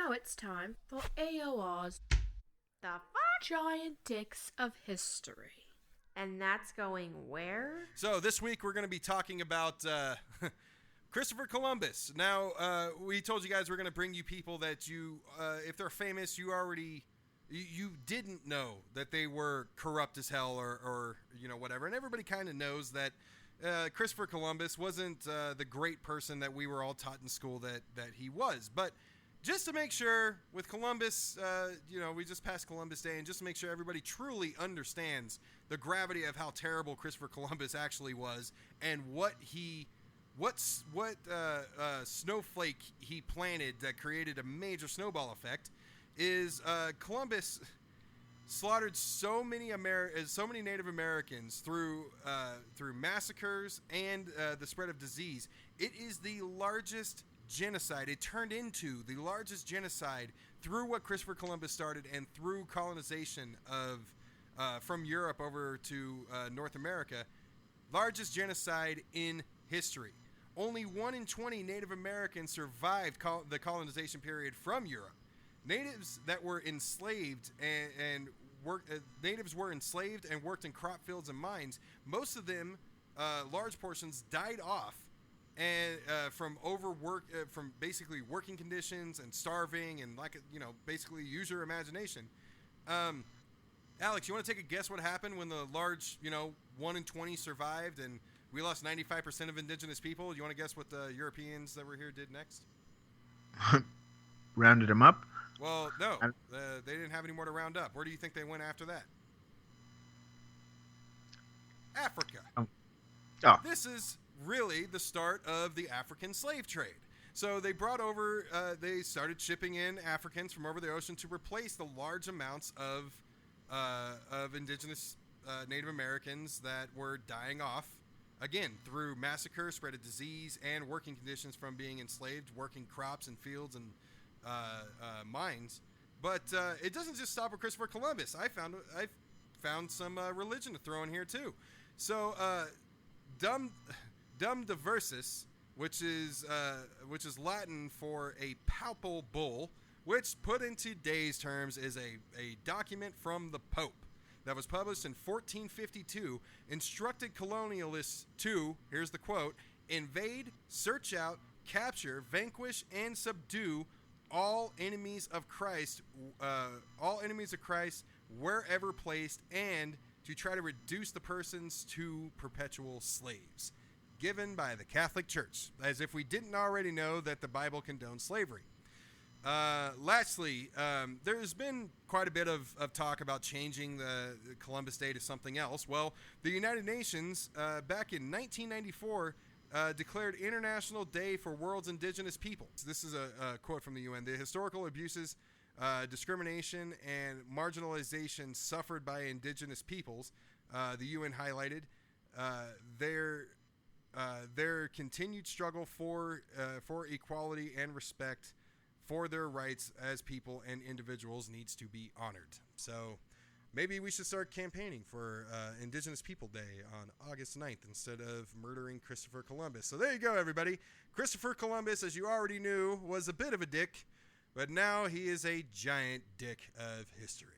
Now it's time for AOR's The fuck? Giant Dicks of History. And that's going where? So this week we're going to be talking about Christopher Columbus. Now, we told you guys we're going to bring you people that you, if they're famous, you didn't know that they were corrupt as hell or whatever. And everybody kind of knows that Christopher Columbus wasn't the great person that we were all taught in school that he was. But just to make sure with Columbus, we just passed Columbus Day, and just to make sure everybody truly understands the gravity of how terrible Christopher Columbus actually was and what snowflake he planted that created a major snowball effect is Columbus slaughtered so many Native Americans through massacres and the spread of disease. It is the largest genocide. It turned into the largest genocide through what Christopher Columbus started and through colonization of from Europe over to North America. Largest genocide in history. Only 1 in 20 Native Americans survived the colonization period from Europe. Natives that were enslaved natives were enslaved and worked in crop fields and mines. Most of them, large portions, died off and from overwork, from basically working conditions and starving and basically use your imagination. Alex, you want to take a guess what happened when the large, 1 in 20 survived and we lost 95% of indigenous people? You want to guess what the Europeans that were here did next? Rounded them up? Well, no. They didn't have any more to round up. Where do you think they went after that? Africa. Oh. This is really the start of the African slave trade. So they brought over, they started shipping in Africans from over the ocean to replace the large amounts of indigenous Native Americans that were dying off, again, through massacre, spread of disease, and working conditions from being enslaved, working crops and fields and mines. But it doesn't just stop at Christopher Columbus. I found some religion to throw in here too. So Dum Diversas, which is Latin for a papal bull, which put into today's terms is a document from the Pope that was published in 1452, instructed colonialists to, here's the quote, invade, search out, capture, vanquish, and subdue all enemies of Christ wherever placed, and to try to reduce the persons to perpetual slaves, given by the Catholic Church, as if we didn't already know that the Bible condones slavery. Lastly, there's been quite a bit of talk about changing the Columbus Day to something else. Well, the United Nations, back in 1994, declared International Day for World's Indigenous Peoples. This is a quote from the UN. The historical abuses, discrimination, and marginalization suffered by indigenous peoples, the UN highlighted their continued struggle for equality and respect for their rights as people and individuals needs to be honored. So maybe we should start campaigning for Indigenous People Day on August 9th instead of murdering Christopher Columbus. So there you go, everybody. Christopher Columbus, as you already knew, was a bit of a dick, but now he is a giant dick of history.